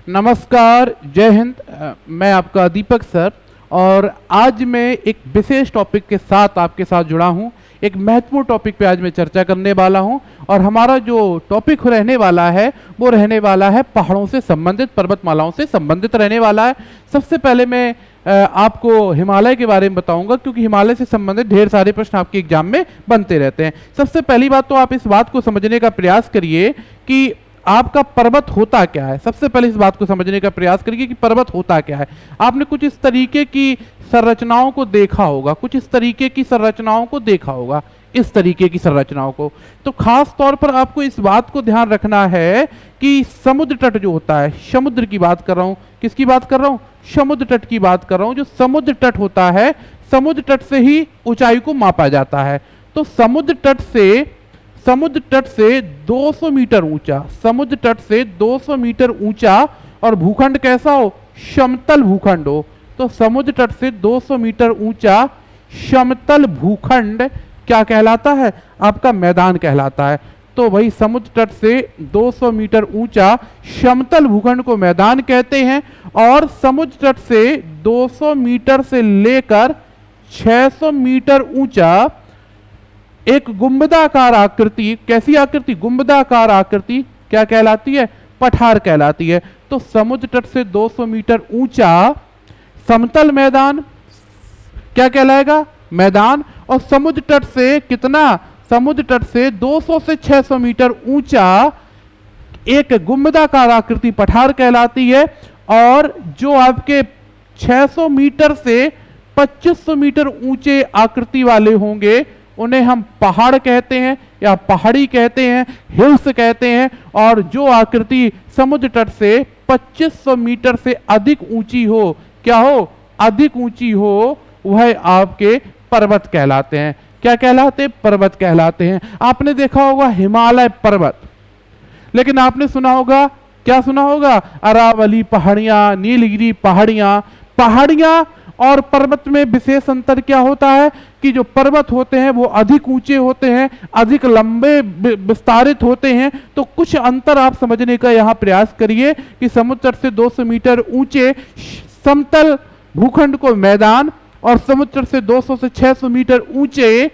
नमस्कार, जय हिंद। मैं आपका दीपक सर और आज मैं एक विशेष टॉपिक के साथ आपके साथ जुड़ा हूं। एक महत्वपूर्ण टॉपिक पे आज मैं चर्चा करने वाला हूं और हमारा जो टॉपिक रहने वाला है वो रहने वाला है पहाड़ों से संबंधित, पर्वतमालाओं से संबंधित रहने वाला है। सबसे पहले मैं आपको हिमालय के बारे में बताऊंगा क्योंकि हिमालय से संबंधित ढेर सारे प्रश्न आपके एग्जाम में बनते रहते हैं। सबसे पहली बात तो आप इस बात को समझने का प्रयास करिए कि आपका पर्वत होता क्या है। सबसे पहले इस बात को समझने का प्रयास करिए कि पर्वत होता क्या है। आपने कुछ इस तरीके की संरचनाओं को देखा होगा, कुछ इस तरीके की संरचनाओं को देखा होगा, इस तरीके की संरचनाओं को। तो खास तौर पर आपको इस बात को ध्यान रखना है कि समुद्र तट जो होता है, समुद्र की बात कर रहा हूं, किसकी बात कर रहा हूं, समुद्र तट की बात कर रहा हूं। जो समुद्र तट होता है, समुद्र तट से ही ऊंचाई को मापा जाता है। तो समुद्र तट से 200 मीटर ऊंचा, समुद्र तट से 200 मीटर ऊंचा और भूखंड कैसा हो, समतल भूखंड हो। तो समुद्र तट से 200 मीटर ऊंचा समतल भूखंड क्या कहलाता है, आपका मैदान कहलाता है। तो वही समुद्र तट से 200 मीटर ऊंचा समतल भूखंड को मैदान कहते हैं और समुद्र तट से 200 मीटर से लेकर 600 मीटर ऊंचा एक गुंबदाकार आकृति, कैसी आकृति, गुंबदाकार आकृति क्या कहलाती है, पठार कहलाती है। तो समुद्र तट से 200 मीटर ऊंचा समतल मैदान क्या कहलाएगा, मैदान। और समुद्र तट से कितना, समुद्र तट से 200 से 600 मीटर ऊंचा एक गुंबदाकार आकृति पठार कहलाती है। और जो आपके 600 मीटर से 2500 मीटर ऊंचे आकृति वाले होंगे उन्हें हम पहाड़ कहते हैं या पहाड़ी कहते हैं, हिल्स कहते हैं। और जो आकृति समुद्र तट से 2500 मीटर से अधिक ऊंची हो, क्या हो, अधिक ऊंची हो, वह आपके पर्वत कहलाते हैं। क्या कहलाते हैं, पर्वत कहलाते हैं। आपने देखा होगा हिमालय पर्वत, लेकिन आपने सुना होगा, क्या सुना होगा, अरावली पहाड़ियां, नीलगिरी पहाड़ियां। पहाड़ियां और पर्वत में विशेष अंतर क्या होता है कि जो पर्वत होते हैं वो अधिक ऊंचे होते हैं, अधिक लंबे विस्तारित होते हैं। तो कुछ अंतर आप समझने का यहाँ प्रयास करिए कि समुद्र तट से 200 मीटर ऊंचे समतल भूखंड को मैदान और समुद्र तट से 200 से 600 मीटर ऊंचे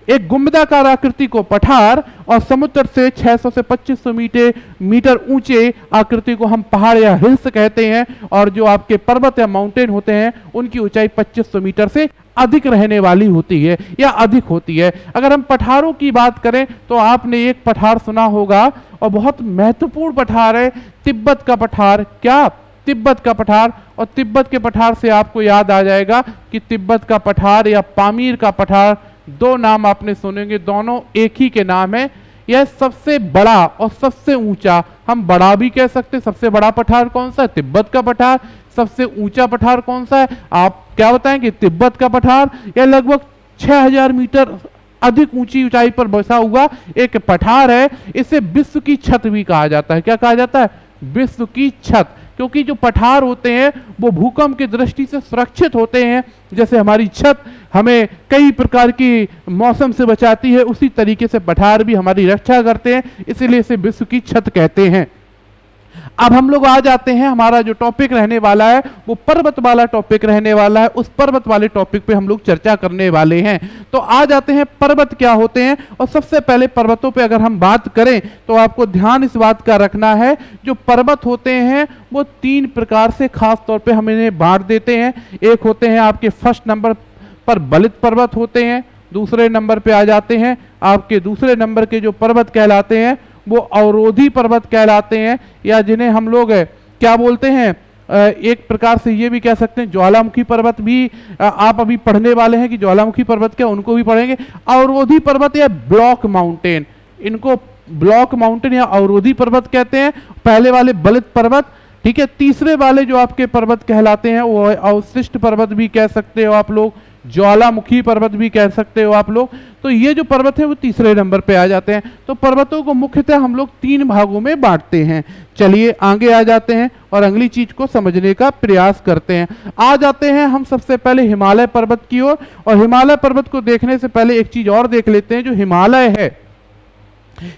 एक गुंबदाकार आकृति को पठार और समुद्र तट से 600 से 2500 मीटर ऊंचे आकृति को हम पहाड़ या हिल्स कहते हैं। और जो आपके पर्वत या माउंटेन होते हैं उनकी ऊंचाई 2500 मीटर से अधिक रहने वाली होती है या अधिक होती है। अगर हम पठारों की बात करें तो आपने एक पठार सुना होगा और बहुत महत्वपूर्ण पठार है, तिब्बत का पठार। क्या, तिब्बत का पठार। और तिब्बत के पठार से आपको याद आ जाएगा कि तिब्बत का पठार या पामीर का पठार, दो नाम आपने सुनेंगे, दोनों एक ही के नाम है। यह सबसे बड़ा और सबसे ऊंचा, हम बड़ा भी कह सकते हैं। सबसे बड़ा पठार कौन सा है, तिब्बत का पठार। सबसे ऊंचा पठार कौन सा है, आप क्या बताएंगे, तिब्बत का पठार। यह लगभग 6000 मीटर अधिक ऊंची ऊंचाई पर बसा हुआ एक पठार है। इसे विश्व की छत भी कहा जाता है। क्या कहा जाता है, विश्व की छत। क्योंकि जो पठार होते हैं वो भूकंप की दृष्टि से सुरक्षित होते हैं। जैसे हमारी छत हमें कई प्रकार की मौसम से बचाती है, उसी तरीके से पठार भी हमारी रक्षा करते हैं, इसीलिए इसे विश्व की छत कहते हैं। अब हम लोग आ जाते हैं, हमारा जो टॉपिक रहने वाला है वो पर्वत वाला टॉपिक रहने वाला है। उस पर्वत वाले टॉपिक पे हम लोग चर्चा करने वाले हैं। तो आ जाते हैं पर्वत क्या होते हैं। और सबसे पहले पर्वतों पे अगर हम बात करें तो आपको ध्यान इस बात का रखना है, जो पर्वत होते हैं वो 3 प्रकार से खास तौर पे हम इन्हें बांट देते हैं। एक होते हैं आपके फर्स्ट नंबर पर बलित पर्वत होते हैं, दूसरे नंबर पे आ जाते हैं आपके दूसरे नंबर के जो पर्वत कहलाते हैं वो अवरोधी पर्वत कहलाते हैं, या जिन्हें हम लोग क्या बोलते हैं, एक प्रकार से ये भी कह सकते हैं ज्वालामुखी पर्वत भी आप अभी पढ़ने वाले हैं कि ज्वालामुखी पर्वत क्या, उनको भी पढ़ेंगे। अवरोधी पर्वत या ब्लॉक माउंटेन, इनको ब्लॉक माउंटेन या अवरोधी पर्वत कहते हैं। पहले वाले बलित पर्वत, ठीक है। तीसरे वाले जो आपके पर्वत कहलाते हैं वो अवशिष्ट पर्वत भी कह सकते हो आप लोग, ज्वालामुखी पर्वत भी कह सकते हो आप लोग। तो ये जो पर्वत है वो तीसरे नंबर पे आ जाते हैं। तो पर्वतों को मुख्यतः हम लोग 3 भागों में बांटते हैं। चलिए आगे आ जाते हैं और अगली चीज को समझने का प्रयास करते हैं। आ जाते हैं हम सबसे पहले हिमालय पर्वत की ओर। और हिमालय पर्वत को देखने से पहले एक चीज और देख लेते हैं, जो हिमालय है,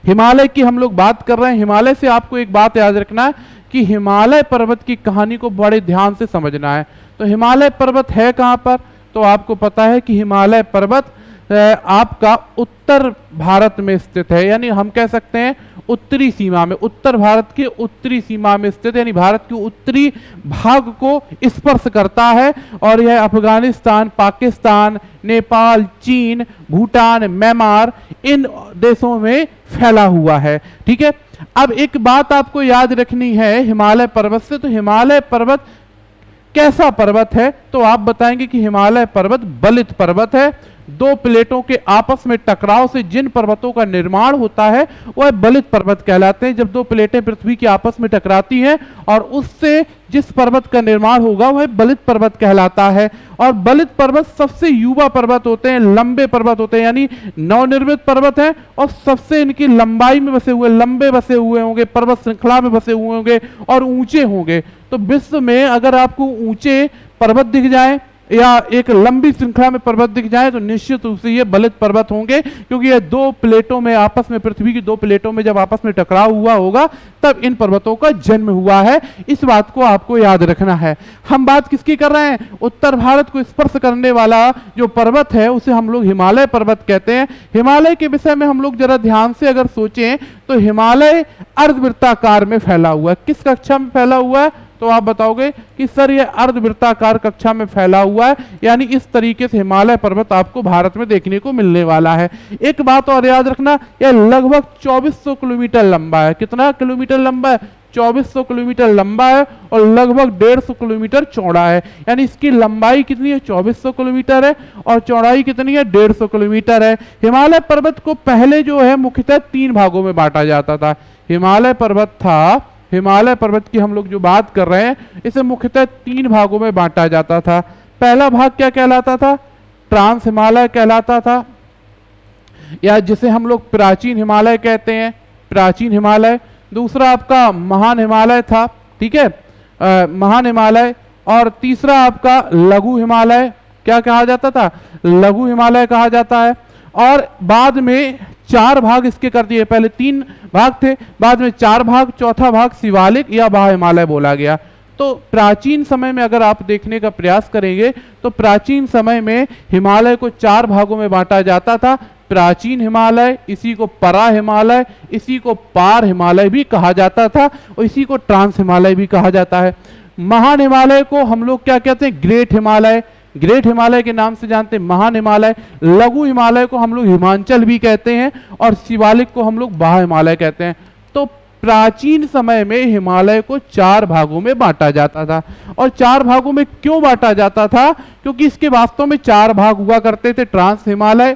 हिमालय की हम लोग बात कर रहे हैं। हिमालय से आपको एक बात याद रखना है कि हिमालय पर्वत की कहानी को बड़े ध्यान से समझना है। तो हिमालय पर्वत है कहाँ पर? तो आपको पता है कि हिमालय पर्वत आपका उत्तर भारत में स्थित है, यानी हम कह सकते हैं उत्तरी सीमा में, उत्तर भारत की उत्तरी सीमा में स्थित, यानी भारत के उत्तरी भाग को स्पर्श करता है। और यह अफगानिस्तान, पाकिस्तान, नेपाल, चीन, भूटान, म्यांमार इन देशों में फैला हुआ है। ठीक है, अब एक बात आपको याद रखनी है हिमालय पर्वत से, तो हिमालय पर्वत कैसा पर्वत है? तो आप बताएंगे कि हिमालय पर्वत बलित पर्वत है। दो प्लेटों के आपस में टकराव से जिन पर्वतों का निर्माण होता है वह बलित पर्वत कहलाते हैं। जब दो प्लेटें पृथ्वी की आपस में टकराती हैं और उससे जिस पर्वत का निर्माण होगा वह बलित पर्वत कहलाता है। और बलित पर्वत सबसे युवा पर्वत होते हैं, लंबे पर्वत होते हैं, यानी नवनिर्मित पर्वत हैं और सबसे इनकी लंबाई में बसे हुए, लंबे बसे हुए होंगे, पर्वत श्रृंखला में बसे हुए होंगे और ऊंचे होंगे। तो विश्व में अगर आपको ऊंचे पर्वत दिख जाए या एक लंबी श्रृंखला में पर्वत दिख जाए तो निश्चित रूप से ये बलित पर्वत होंगे, क्योंकि ये दो प्लेटों में आपस में, पृथ्वी की दो प्लेटों में जब आपस में टकराव हुआ होगा तब इन पर्वतों का जन्म हुआ है। इस बात को आपको याद रखना है। हम बात किसकी कर रहे हैं? उत्तर भारत को स्पर्श करने वाला जो पर्वत है उसे हम लोग हिमालय पर्वत कहते हैं। हिमालय के विषय में हम लोग जरा ध्यान से अगर सोचें तो हिमालय अर्धवृत्ताकार में फैला हुआ है। किस कक्षा में फैला हुआ है? तो आप बताओगे कि सर ये अर्धवृत्ताकार कक्षा में फैला हुआ है, यानी इस तरीके से हिमालय पर्वत आपको भारत में देखने को मिलने वाला है। एक बात और याद रखना, यह लगभग 2400 किलोमीटर लंबा है। कितना किलोमीटर लंबा है? 2400 किलोमीटर लंबा है और लगभग 150 किलोमीटर चौड़ा है। यानी इसकी लंबाई कितनी है? 2400 किलोमीटर है और चौड़ाई कितनी है? 150 किलोमीटर है। हिमालय पर्वत को पहले जो है मुख्यतः 3 भागों में बांटा जाता था। हिमालय पर्वत की हम लोग जो बात कर रहे हैं इसे मुख्यतः 3 भागों में बांटा जाता था। पहला भाग क्या कहलाता था? ट्रांस हिमालय कहलाता था, या जिसे हम लोग प्राचीन हिमालय कहते हैं, प्राचीन हिमालय। दूसरा आपका महान हिमालय था, ठीक है, महान हिमालय। और तीसरा आपका लघु हिमालय, क्या कहा जाता था? लघु हिमालय कहा जाता है। और बाद में 4 भाग इसके कर दिए। पहले 3 भाग थे, बाद में 4 भाग, चौथा भाग शिवालिक या बाह्य हिमालय बोला गया। तो प्राचीन समय में अगर आप देखने का प्रयास करेंगे तो प्राचीन समय में हिमालय को 4 भागों में बांटा जाता था। प्राचीन हिमालय, इसी को परा हिमालय, इसी को पार हिमालय भी कहा जाता था और इसी को ट्रांस हिमालय भी कहा जाता है। महान हिमालय को हम लोग क्या कहते हैं? ग्रेट हिमालय, ग्रेट हिमालय के नाम से जानते हैं, महान हिमालय। लघु हिमालय को हम लोग हिमांचल भी कहते हैं और शिवालिक को हम लोग बाह्य हिमालय कहते हैं। तो प्राचीन समय में हिमालय को 4 भागों में बांटा जाता था। और 4 भागों में क्यों बांटा जाता था? क्योंकि इसके वास्तव में 4 भाग हुआ करते थे। ट्रांस हिमालय,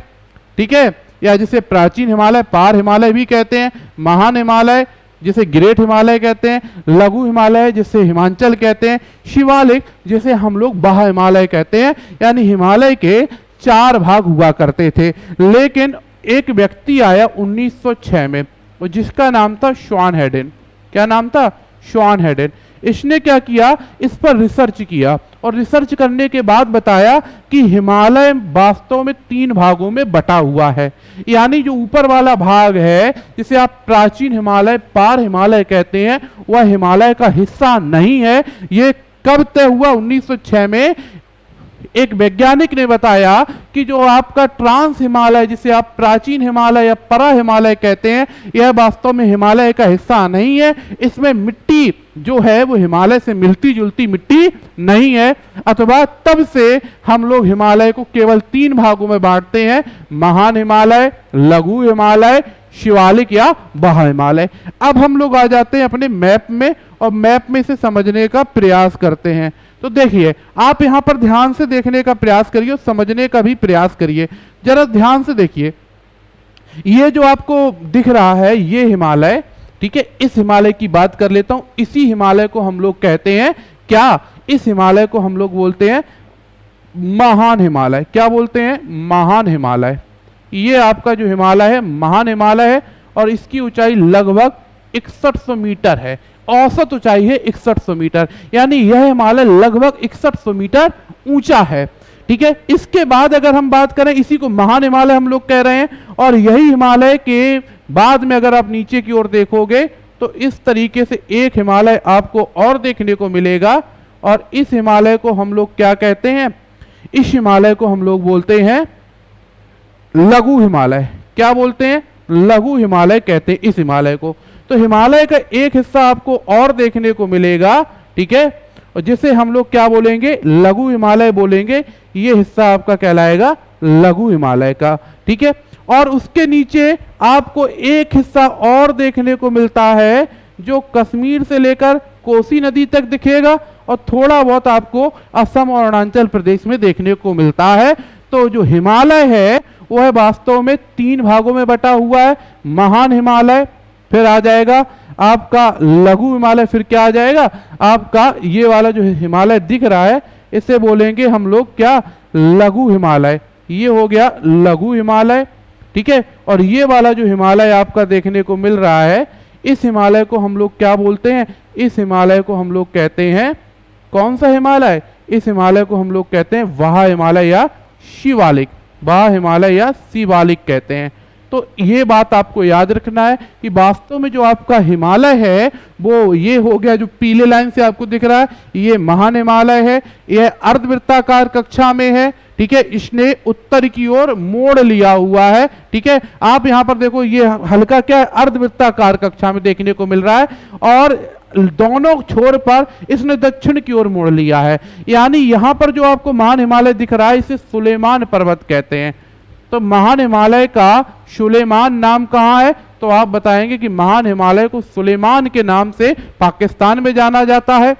ठीक है, या जिसे प्राचीन हिमालय, पार हिमालय भी कहते हैं, महान हिमालय जिसे ग्रेट हिमालय कहते हैं, लघु हिमालय जिसे हिमांचल कहते हैं, शिवालिक जिसे हम लोग बाह्य हिमालय कहते हैं। यानी हिमालय के 4 भाग हुआ करते थे। लेकिन एक व्यक्ति आया 1906 में, और जिसका नाम था श्वान हेडेन। क्या नाम था? श्वान हेडेन। इसने क्या किया? इस पर रिसर्च किया और रिसर्च करने के बाद बताया कि हिमालय वास्तव में 3 भागों में बटा हुआ है। यानी जो ऊपर वाला भाग है जिसे आप प्राचीन हिमालय, पार हिमालय कहते हैं, वह हिमालय का हिस्सा नहीं है। ये कब तय हुआ? 1906 में एक वैज्ञानिक ने बताया कि जो आपका ट्रांस हिमालय, जिसे आप प्राचीन हिमालय या परा हिमालय कहते हैं, यह वास्तव में हिमालय का हिस्सा नहीं है। इसमें मिट्टी जो है वो हिमालय से मिलती जुलती मिट्टी नहीं है। अथवा तब से हम लोग हिमालय को केवल 3 भागों में बांटते हैं, महान हिमालय, लघु हिमालय, शिवालिक या बाह्य हिमालय। अब हम लोग आ जाते हैं अपने मैप में और मैप में इसे समझने का प्रयास करते हैं। तो देखिए, आप यहां पर ध्यान से देखने का प्रयास करिए और समझने का भी प्रयास करिए। जरा ध्यान से देखिए, ये जो आपको दिख रहा है ये हिमालय, ठीक है, इस हिमालय की बात कर लेता हूं। इसी हिमालय को हम लोग कहते हैं क्या? इस हिमालय को हम लोग बोलते हैं महान हिमालय। क्या बोलते हैं? महान हिमालय। ये आपका जो हिमालय है महान हिमालय है और इसकी ऊंचाई लगभग 6100 मीटर है। औसत ऊंचाई है 6100 मीटर, यानी यह हिमालय लगभग 6100 मीटर ऊंचा है। ठीक है, इसके बाद अगर हम बात करें, इसी को महान हिमालय हम लोग कह रहे हैं। और यही हिमालय के बाद में अगर आप नीचे की ओर देखोगे तो इस तरीके से एक हिमालय आपको और देखने को मिलेगा, और इस हिमालय को हम लोग क्या कहते हैं? इस हिमालय को हम लोग बोलते हैं लघु हिमालय। क्या बोलते हैं? लघु हिमालय कहते हैं इस हिमालय को। तो हिमालय का एक हिस्सा आपको और देखने को मिलेगा, ठीक है, और जिसे हम लोग क्या बोलेंगे? लघु हिमालय बोलेंगे। ये हिस्सा आपका कहलाएगा लघु हिमालय का, ठीक है। और उसके नीचे आपको एक हिस्सा और देखने को मिलता है जो कश्मीर से लेकर कोसी नदी तक दिखेगा, और थोड़ा बहुत आपको असम और अरुणाचल प्रदेश में देखने को मिलता है। तो जो हिमालय है वह वास्तव में 3 भागों में बटा हुआ है। महान हिमालय, फिर आ जाएगा आपका लघु हिमालय, फिर क्या आ जाएगा आपका ये वाला जो हिमालय दिख रहा है इसे बोलेंगे हम लोग क्या? लघु हिमालय। ये हो गया लघु हिमालय, ठीक है। और ये वाला जो हिमालय आपका देखने को मिल रहा है, इस हिमालय को हम लोग क्या बोलते हैं? इस हिमालय को हम लोग कहते हैं कौन सा हिमालय? इस हिमालय को हम लोग कहते हैं वाह हिमालय या शिवालिक। वाह हिमालय या शिवालिक कहते हैं। तो ये बात आपको याद रखना है कि वास्तव में जो आपका हिमालय है वो ये हो गया, जो पीले लाइन से आपको दिख रहा है, ये महान हिमालय है। यह अर्धवृत्ताकार कक्षा में है, ठीक है। इसने उत्तर की ओर मोड़ लिया हुआ है, ठीक है। आप यहां पर देखो, ये हल्का क्या है? अर्धवृत्ताकार कक्षा में देखने को मिल रहा है, और दोनों छोर पर इसने दक्षिण की ओर मोड़ लिया है। यानी यहां पर जो आपको महान हिमालय दिख रहा है इसे सुलेमान पर्वत कहते हैं। तो महान हिमालय का सुलेमान नाम कहां है? तो आप बताएंगे कि महान हिमालय को सुलेमान के नाम से पाकिस्तान में जाना जाता है,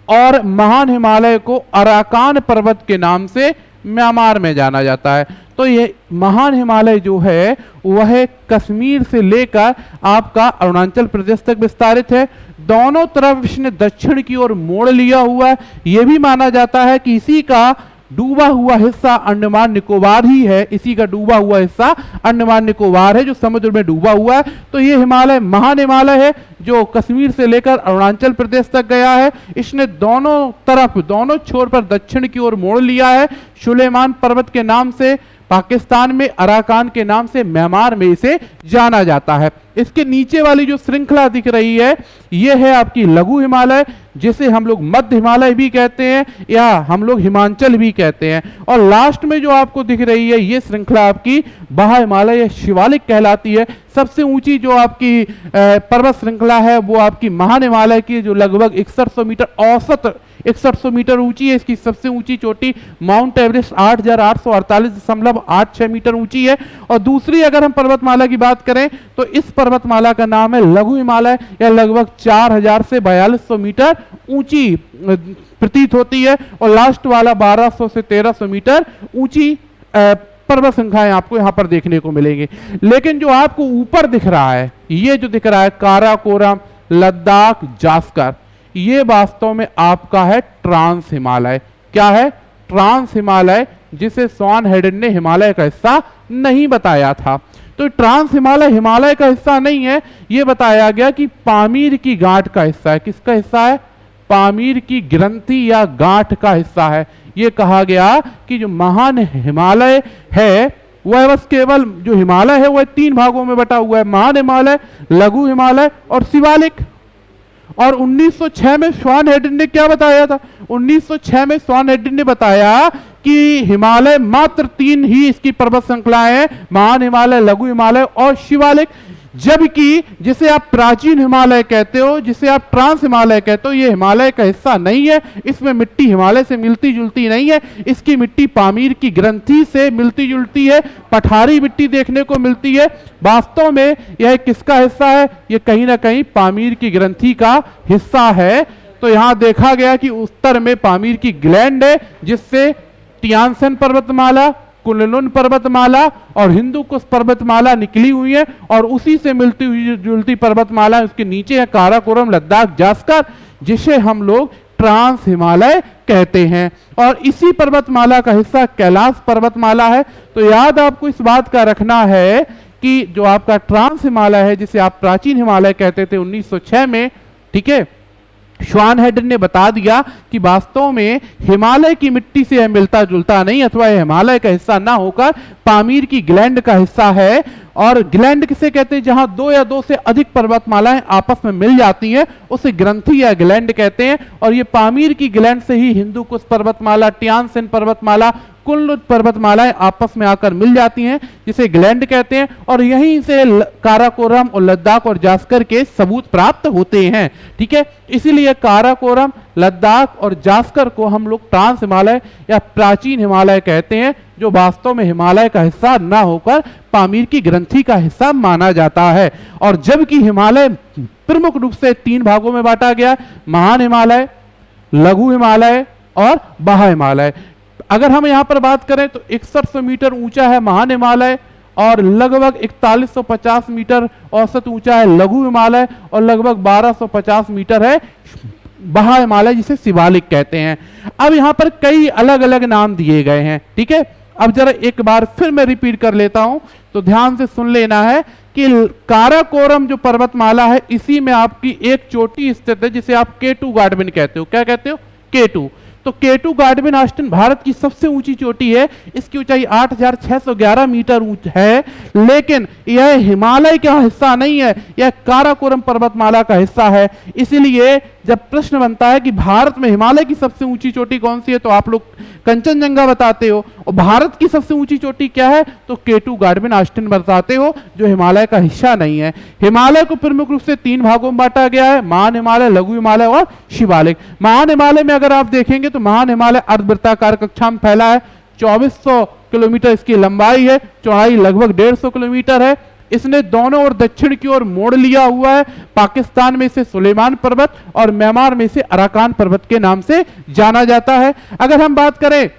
और महान हिमालय को अराकान पर्वत के नाम से म्यांमार में जाना जाता है। तो ये महान हिमालय जो है वह कश्मीर से लेकर आपका अरुणाचल प्रदेश तक विस्तारित है। दोनों तरफ इसने दक्षिण की ओर मोड़ लिया हुआ है। यह भी माना जाता है कि इसी का डूबा हुआ हिस्सा अंडमान निकोबार ही है। इसी का डूबा हुआ हिस्सा अंडमान निकोबार है जो समुद्र में डूबा हुआ है। तो ये हिमालय महान हिमालय है जो कश्मीर से लेकर अरुणाचल प्रदेश तक गया है। इसने दोनों तरफ, दोनों छोर पर दक्षिण की ओर मोड़ लिया है। सुलेमान पर्वत के नाम से पाकिस्तान में, अराकान के नाम से म्यांमार में इसे जाना जाता है। इसके नीचे वाली जो श्रृंखला दिख रही है यह है आपकी लघु हिमालय, जिसे हम लोग मध्य हिमालय भी कहते हैं या हम लोग हिमांचल भी कहते हैं। और लास्ट में जो आपको दिख रही है ये श्रृंखला आपकी वाह हिमालय या शिवालिक कहलाती है। सबसे ऊंची जो आपकी पर्वत श्रृंखला है वो आपकी महान हिमालय की, जो लगभग 6100 मीटर औसत 6100 मीटर ऊंची है। इसकी सबसे ऊंची चोटी माउंट एवरेस्ट 8848.86 मीटर ऊंची है। और दूसरी अगर हम पर्वतमाला की बात करें तो इस पर्वतमाला का नाम है लघु हिमालय, या लगभग 4000 से 4200 मीटर ऊंची प्रतीत होती है। और लास्ट वाला 1200 से 1300 मीटर ऊंची पर्वत श्रृंखलाएं आपको यहां पर देखने को मिलेंगे। लेकिन जो आपको ऊपर दिख रहा है, ये जो दिख रहा है काराकोरम, लद्दाख, जास्कर, ये वास्तव में आपका है ट्रांस हिमालय। क्या है? ट्रांस हिमालय, जिसे स्वान हेडन ने हिमालय का हिस्सा नहीं बताया था। तो ट्रांस हिमालय हिमालय का हिस्सा नहीं है, यह बताया गया कि पामीर की गांठ का हिस्सा है। किसका हिस्सा है? पामीर की ग्रंथि या गांठ का हिस्सा है। यह कहा गया कि जो महान हिमालय है वह बस केवल जो हिमालय है वह 3 भागों में बटा हुआ है, महान हिमालय, लघु हिमालय और शिवालिक। और 1906 में स्वान हेडन ने क्या बताया था? 1906 में स्वान हेडन ने बताया कि हिमालय मात्र 3 ही इसकी पर्वत श्रृंखलाएं हैं, महान हिमालय, लघु हिमालय और शिवालिक। जबकि जिसे आप प्राचीन हिमालय कहते हो, जिसे आप ट्रांस हिमालय कहते हो, ये हिमालय का हिस्सा नहीं है। इसमें मिट्टी हिमालय से मिलती जुलती नहीं है। इसकी मिट्टी पामीर की ग्रंथि से मिलती जुलती है, पठारी मिट्टी देखने को मिलती है। वास्तव में यह किसका हिस्सा है? यह कहीं ना कहीं पामीर की ग्रंथि का हिस्सा है। तो यहां देखा गया कि उत्तर में पामीर की ग्लैंड है, जिससे टियानसन पर्वतमाला, कुनलुन पर्वतमाला और हिंदुकुश पर्वतमाला निकली हुई है। और उसी से मिलती हुई जुलती पर्वतमाला उसके नीचे है काराकोरम, लद्दाख, जास्कर, जिसे हम लोग ट्रांस हिमालय कहते हैं। और इसी पर्वतमाला का हिस्सा कैलाश पर्वतमाला है। तो याद आपको इस बात का रखना है कि जो आपका ट्रांस हिमालय है, जिसे आप प्राचीन हिमालय कहते थे 1906 में, ठीक है, स्वान हेडन ने बता दिया कि वास्तव में हिमालय की मिट्टी से यह मिलता जुलता नहीं, अथवा यह हिमालय का हिस्सा ना होकर पामीर की ग्लैंड का हिस्सा है। और ग्लैंड किसे कहते हैं, जहां दो या दो से अधिक पर्वतमालाएं आपस में मिल जाती हैं उसे ग्रंथि या ग्लैंड कहते हैं। और ये पामीर की ग्लैंड से ही हिंदू कुश पर्वतमाला, टियानसिन पर्वतमाला, कुल्लू पर्वतमालाएं आपस में आकर मिल जाती हैं जिसे ग्लैंड कहते हैं। और यहीं से काराकोरम और लद्दाख और जास्कर के सबूत प्राप्त होते हैं। ठीक है, इसीलिए काराकोरम, लद्दाख और जास्कर को हम लोग ट्रांस हिमालय या प्राचीन हिमालय कहते हैं, जो वास्तव में हिमालय का हिस्सा ना होकर पामीर की ग्रंथि का हिस्सा माना जाता है। और जबकि हिमालय प्रमुख रूप से 3 भागों में बांटा गया, महान हिमालय, लघु हिमालय और बहा हिमालय। अगर हम यहां पर बात करें तो 6100 मीटर ऊंचा है महान हिमालय और लगभग 4150 मीटर औसत ऊंचा है लघु हिमालय और लगभग 1250 मीटर है बहा हिमालय जिसे शिवालिक कहते हैं। अब यहां पर कई अलग अलग नाम दिए गए हैं। ठीक है, अब जरा एक बार फिर मैं रिपीट कर लेता हूं तो ध्यान से सुन लेना है कि काराकोरम जो पर्वतमाला है इसी में आपकी एक चोटी स्थित है जिसे आप K2 गार्डविन कहते हो। क्या कहते हो? K2। तो K2 गार्डविन ऑस्टिन भारत की सबसे ऊंची चोटी है। इसकी ऊंचाई 8611 मीटर है, लेकिन यह हिमालय का हिस्सा नहीं है, यह काराकोरम पर्वतमाला का हिस्सा है। इसीलिए जब प्रश्न बनता है कि भारत में हिमालय की सबसे ऊंची चोटी कौन सी है तो आप लोग कंचनजंगा बताते हो, और भारत की सबसे ऊंची चोटी क्या है तो K2 गार्डविन ऑस्टिन बताते हो, जो हिमालय का हिस्सा नहीं है। हिमालय को प्रमुख रूप से 3 भागों में बांटा गया है, महान हिमालय, लघु हिमालय और शिवालिक। महान हिमालय में अगर आप देखेंगे तो महान हिमालय अर्धवृत्ताकार कक्षा में फैला है, 2400 किलोमीटर इसकी लंबाई है, चौड़ाई लगभग 150 किलोमीटर है। इसने दोनों ओर दक्षिण की ओर मोड़ लिया हुआ है। पाकिस्तान में इसे सुलेमान पर्वत और म्यांमार में इसे अराकान पर्वत के नाम से जाना जाता है। अगर हम बात करें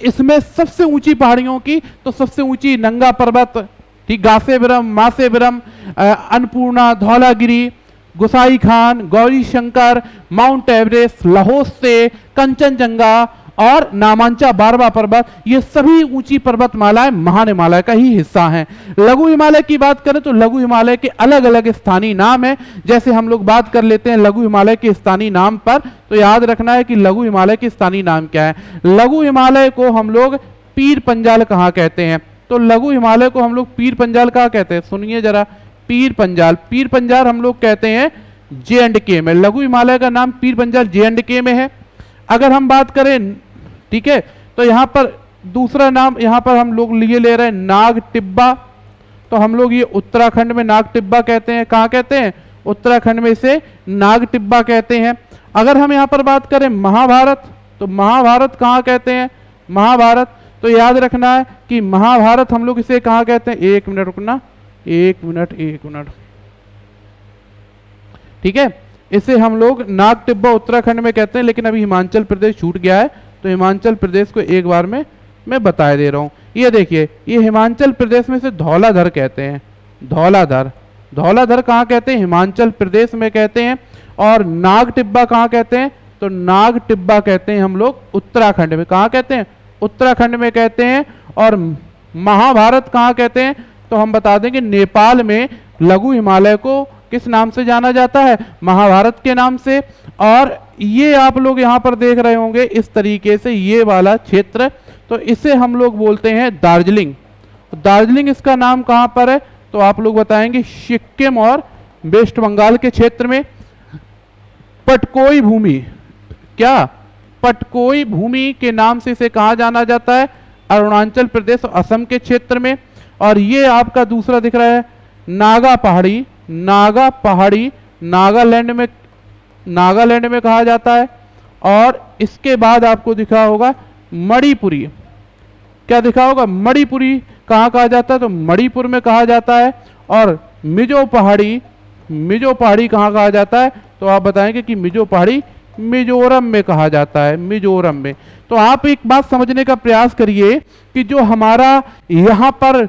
इसमें सबसे ऊंची पहाड़ियों की तो सबसे ऊंची नंगा पर्वत, ठीक, गासेबिरम, मासेबिरम, अन्नपूर्णा, धौलागिरी, गुसाई खान, गौरी शंकर, माउंट एवरेस्ट, लाहौसे, कंचनजंगा और नामांचा बारवा पर्वत, ये सभी ऊंची पर्वतमालाएं महान हिमालय का ही हिस्सा हैं। लघु हिमालय की बात करें तो लघु हिमालय के अलग अलग स्थानीय नाम हैं। जैसे हम लोग बात कर लेते हैं लघु हिमालय के स्थानीय नाम पर, तो याद रखना है कि लघु हिमालय के स्थानीय नाम क्या है। लघु हिमालय को हम लोग पीर पंजाल कहाँ कहते हैं, तो लघु हिमालय को हम लोग पीर पंजाल कहाँ कहते हैं, सुनिए जरा, पीर पंजाल। पीर पंजाल हम लोग कहते हैं J&K में, लघु हिमालय का नाम पीर पंजाल J&K में है। अगर हम बात करें, ठीक है, तो यहाँ पर दूसरा नाम यहाँ पर हम लोग लिए ले रहे हैं नाग टिब्बा, तो हम लोग ये उत्तराखंड में नाग टिब्बा कहते हैं। कहाँ कहते हैं? उत्तराखंड में इसे नाग टिब्बा कहते हैं। अगर हम यहाँ पर बात करें महाभारत, तो महाभारत कहाँ कहते हैं? महाभारत, तो याद रखना है कि महाभारत हम लोग इसे कहाँ कहते हैं, एक मिनट रुकना, एक मिनट, ठीक है, इसे हम लोग नाग टिब्बा उत्तराखंड में कहते हैं, लेकिन अभी हिमाचल प्रदेश छूट गया है, तो हिमाचल प्रदेश को एक बार में मैं बता दे रहा हूँ। ये देखिए, ये हिमाचल प्रदेश में से धौलाधर कहते हैं, धौलाधर, धौलाधर कहाँ कहते हैं? हिमाचल प्रदेश में कहते हैं। और नाग टिब्बा कहाँ कहते हैं? तो नाग टिब्बा कहते हैं हम लोग उत्तराखंड में। कहाँ कहते हैं? उत्तराखंड में कहते हैं। और महाभारत कहाँ कहते हैं? तो हम बता देंगे नेपाल में लघु हिमालय को किस नाम से जाना जाता है? महाभारत के नाम से। और ये आप लोग यहाँ पर देख रहे होंगे इस तरीके से ये वाला क्षेत्र, तो इसे हम लोग बोलते हैं दार्जिलिंग। दार्जिलिंग इसका नाम कहाँ पर है? तो आप लोग बताएंगे सिक्किम और वेस्ट बंगाल के क्षेत्र में। पटकोई भूमि, क्या पटकोई भूमि के नाम से इसे कहा जाना जाता है? अरुणाचल प्रदेश और असम के क्षेत्र में। और ये आपका दूसरा दिख रहा है नागा पहाड़ी, नागा पहाड़ी नागालैंड में कहा जाता है। और इसके बाद आपको दिखा होगा मणिपुरी, क्या दिखा होगा? मणिपुरी कहाँ कहा जाता है? तो मणिपुर में कहा जाता है। और मिजो पहाड़ी कहाँ कहा जाता है? तो आप बताएंगे कि मिजो पहाड़ी मिजोरम में कहा जाता है, मिजोरम में। तो आप एक बात समझने का प्रयास करिए कि जो हमारा यहाँ पर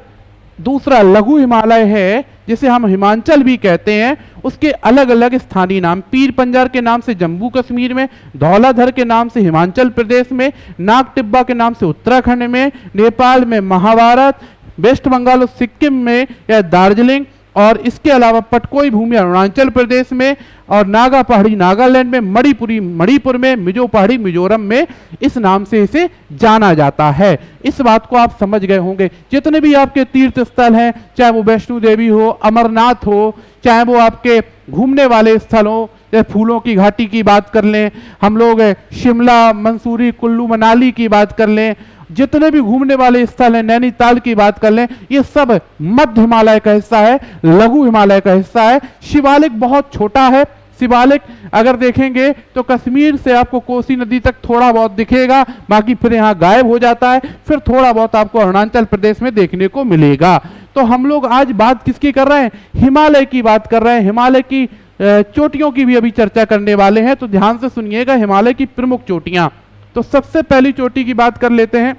दूसरा लघु हिमालय है जिसे हम हिमाचल भी कहते हैं, उसके अलग अलग स्थानीय नाम, पीर पंजाल के नाम से जम्मू कश्मीर में, धौलाधर के नाम से हिमाचल प्रदेश में, नाग टिब्बा के नाम से उत्तराखंड में, नेपाल में महाभारत, वेस्ट बंगाल और सिक्किम में या दार्जिलिंग, और इसके अलावा पटकोई भूमि अरुणाचल प्रदेश में, और नागा पहाड़ी नागालैंड में, मणिपुरी मणिपुर में, मिजो पहाड़ी मिजोरम में इस नाम से इसे जाना जाता है। इस बात को आप समझ गए होंगे। जितने भी आपके तीर्थ स्थल हैं, चाहे वो वैष्णो देवी हो, अमरनाथ हो, चाहे वो आपके घूमने वाले स्थल हो, जैसे फूलों की घाटी की बात कर लें हम लोग, शिमला, मंसूरी, कुल्लू मनाली की बात कर लें, जितने भी घूमने वाले स्थल हैं, नैनीताल की बात कर लें, ये सब मध्य हिमालय का हिस्सा है, लघु हिमालय का हिस्सा है। शिवालिक बहुत छोटा है। शिवालिक अगर देखेंगे तो कश्मीर से आपको कोसी नदी तक थोड़ा बहुत दिखेगा, बाकी फिर यहाँ गायब हो जाता है, फिर थोड़ा बहुत आपको अरुणाचल प्रदेश में देखने को मिलेगा। तो हम लोग आज बात किसकी कर रहे हैं? हिमालय की बात कर रहे हैं। हिमालय की चोटियों की भी अभी चर्चा करने वाले हैं, तो ध्यान से सुनिएगा। हिमालय की प्रमुख चोटियां, तो सबसे पहली चोटी की बात कर लेते हैं।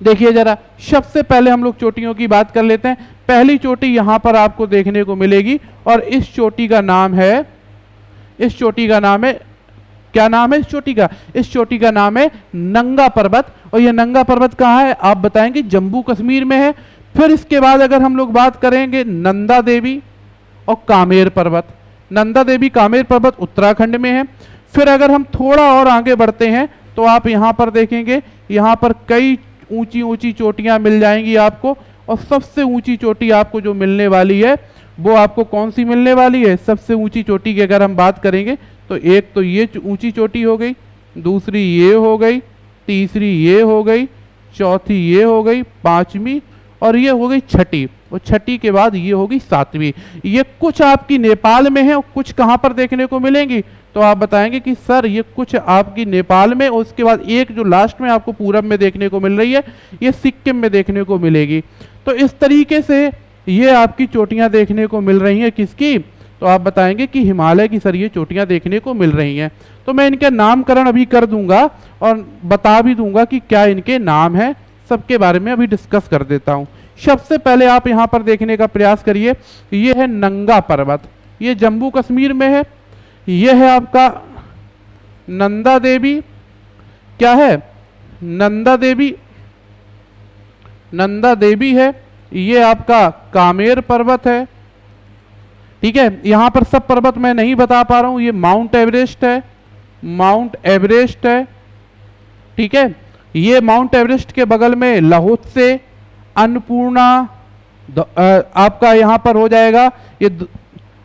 देखिए जरा, सबसे पहले हम लोग चोटियों की बात कर लेते हैं। पहली चोटी यहां पर आपको देखने को मिलेगी, और इस चोटी का नाम है, इस चोटी का नाम है, क्या नाम है इस चोटी का? इस चोटी का नाम है नंगा पर्वत। और यह नंगा पर्वत कहाँ है आप बताएंगे? जम्मू कश्मीर में है। फिर इसके बाद अगर हम लोग बात करेंगे नंदा देवी और कामेर पर्वत। नंदा देवी कामेर पर्वत उत्तराखंड में है। फिर अगर हम थोड़ा और आगे बढ़ते हैं तो आप यहाँ पर देखेंगे, यहाँ पर कई ऊंची ऊंची चोटियां मिल जाएंगी आपको, और सबसे ऊंची चोटी आपको जो मिलने वाली है वो आपको कौन सी मिलने वाली है? सबसे ऊंची चोटी की अगर हम बात करेंगे तो एक तो ये ऊंची चोटी हो गई, दूसरी ये हो गई, तीसरी ये हो गई, चौथी ये हो गई, पांचवी, और ये हो गई छठी, और छठी के बाद ये होगी सातवीं। ये कुछ आपकी नेपाल में है और कुछ कहाँ पर देखने को मिलेंगी? तो आप बताएंगे कि सर ये कुछ आपकी नेपाल में, और उसके बाद एक जो लास्ट में आपको पूरब में देखने को मिल रही है, ये सिक्किम में देखने को मिलेगी। तो इस तरीके से ये आपकी चोटियां देखने को मिल रही हैं। किसकी? तो आप बताएंगे कि हिमालय की सर ये चोटियां देखने को मिल रही हैं। तो मैं इनका नामकरण अभी कर दूंगा और बता भी दूंगा कि क्या इनके नाम है, सबके बारे में अभी डिस्कस कर देता हूं। सबसे पहले आप यहां पर देखने का प्रयास करिए, ये है नंगा पर्वत, ये जम्मू कश्मीर में है। ये है आपका नंदा देवी, क्या है? नंदा देवी, नंदा देवी है। ये आपका कामेर पर्वत है, ठीक है। यहां पर सब पर्वत मैं नहीं बता पा रहा हूं। ये माउंट एवरेस्ट है, माउंट एवरेस्ट है, ठीक है। ये माउंट एवरेस्ट के बगल में लाहौत्से, अन्नपूर्णा, आपका यहां पर हो जाएगा ये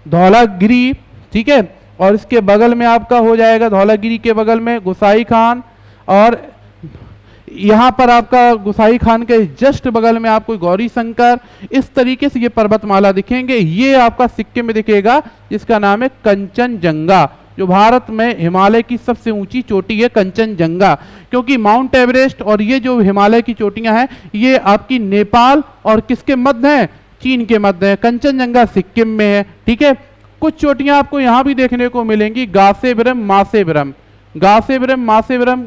धौलागिरी, ठीक है। और इसके बगल में आपका हो जाएगा, धौलागिरी के बगल में गोसाई खान, और यहां पर आपका गोसाई खान के जस्ट बगल में आपको गौरी शंकर। इस तरीके से ये पर्वतमाला दिखेंगे। ये आपका सिक्किम में दिखेगा, जिसका नाम है कंचनजंगा, जो भारत में हिमालय की सबसे ऊंची चोटी है कंचनजंगा। क्योंकि माउंट एवरेस्ट और ये जो हिमालय की चोटियां हैं, ये आपकी नेपाल और किसके मध्य है? चीन के मध्य है। कंचनजंगा सिक्किम में है, ठीक है। कुछ चोटियां आपको यहां भी देखने को मिलेंगी, गासेबरम, मासेबरम। गासेबरम, मासेबरम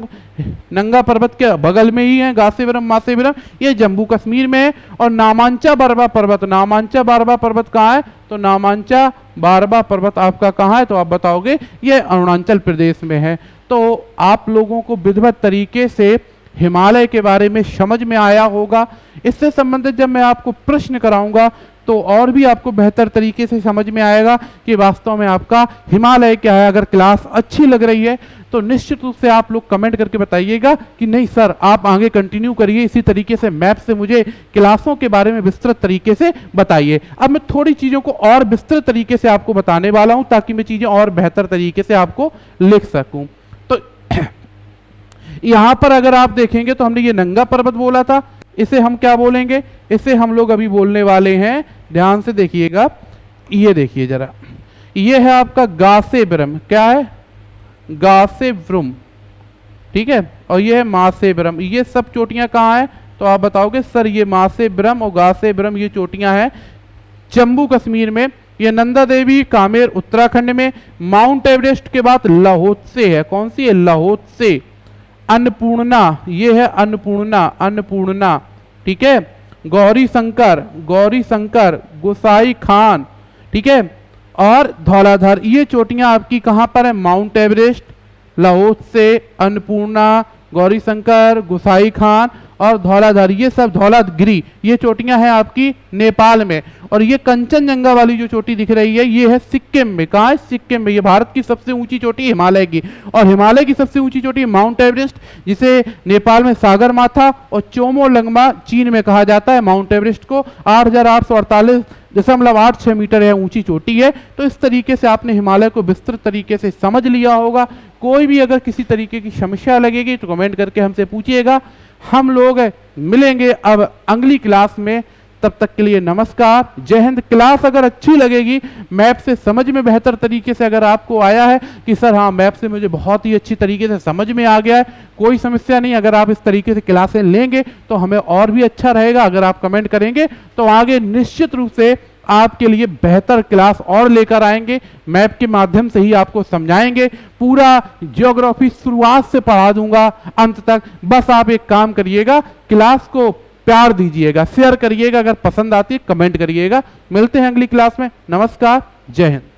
नंगा पर्वत के बगल में ही है। गासेबरम, मासेबरम ये जम्मू कश्मीर में है। और नामांचा बारबा पर्वत, नामांचा बारबा पर्वत कहाँ है? तो नामांचा बारबा पर्वत आपका कहाँ है? तो आप बताओगे ये अरुणाचल प्रदेश में है। तो आप लोगों को विधिवत तरीके से हिमालय के बारे में समझ में आया होगा। इससे संबंधित जब मैं आपको प्रश्न कराऊंगा तो और भी आपको बेहतर तरीके से समझ में आएगा कि वास्तव में आपका हिमालय क्या है। अगर क्लास अच्छी लग रही है तो निश्चित रूप से आप लोग कमेंट करके बताइएगा कि नहीं सर आप आगे कंटिन्यू करिए, इसी तरीके से मैप से मुझे क्लासों के बारे में विस्तृत तरीके से बताइए। अब मैं थोड़ी चीज़ों को और विस्तृत तरीके से आपको बताने वाला हूं ताकि मैं चीज़ें और बेहतर तरीके से आपको लिख सकूं। तो यहां पर अगर आप देखेंगे तो हमने ये नंगा पर्वत बोला था, इसे हम क्या बोलेंगे? इसे हम लोग अभी बोलने वाले हैं, ध्यान से देखिएगा, ये देखिए जरा, ये है आपका गासेबरम, क्या है? गासेबरम, ठीक है। और ये है मासेबरम। ये सब चोटियां कहाँ हैं? तो आप बताओगे सर ये मासेबरम और गासेबरम ये चोटियां हैं जम्मू कश्मीर में। ये नंदा देवी कामेर उत्तराखंड में। माउंट एवरेस्ट के बाद लाहौत्से है, कौन सी है? लाहौत्से। अन्नपूर्णा, ये है अन्नपूर्णा, अन्नपूर्णा, ठीक है। गौरी शंकर, गौरी शंकर, गोसाई खान, ठीक है। और धौलाधर, ये चोटियां आपकी कहां पर है? माउंट एवरेस्ट, लाहौत्से, अन्नपूर्णा, गौरी शंकर, गोसाई खान और धौलाधारी, ये सब धौलागिरी, ये चोटियां हैं आपकी नेपाल में। और ये कंचनजंगा वाली जो चोटी दिख रही है ये है सिक्किम में। कहाँ है? सिक्किम में। ये भारत की सबसे ऊंची चोटी हिमालय की, और हिमालय की सबसे ऊंची चोटी माउंट एवरेस्ट, जिसे नेपाल में सागर माथा और चोमोलंगमा चीन में कहा जाता है। माउंट एवरेस्ट को 8,848.86 मीटर है ऊंची चोटी है। तो इस तरीके से आपने हिमालय को विस्तृत तरीके से समझ लिया होगा। कोई भी अगर किसी तरीके की समस्या लगेगी तो कमेंट करके हमसे पूछिएगा। हम लोग मिलेंगे अब अगली क्लास में, तब तक के लिए नमस्कार, जय हिंद। क्लास अगर अच्छी लगेगी, मैप से समझ में बेहतर तरीके से अगर आपको आया है कि सर हाँ मैप से मुझे बहुत ही अच्छी तरीके से समझ में आ गया है, कोई समस्या नहीं। अगर आप इस तरीके से क्लासें लेंगे तो हमें और भी अच्छा रहेगा। अगर आप कमेंट करेंगे तो आगे निश्चित रूप से आपके लिए बेहतर क्लास और लेकर आएंगे। मैप के माध्यम से ही आपको समझाएंगे। पूरा ज्योग्राफी शुरुआत से पढ़ा दूंगा अंत तक। बस आप एक काम करिएगा, क्लास को प्यार दीजिएगा, शेयर करिएगा, अगर पसंद आती है कमेंट करिएगा। मिलते हैं अगली क्लास में। नमस्कार, जय हिंद।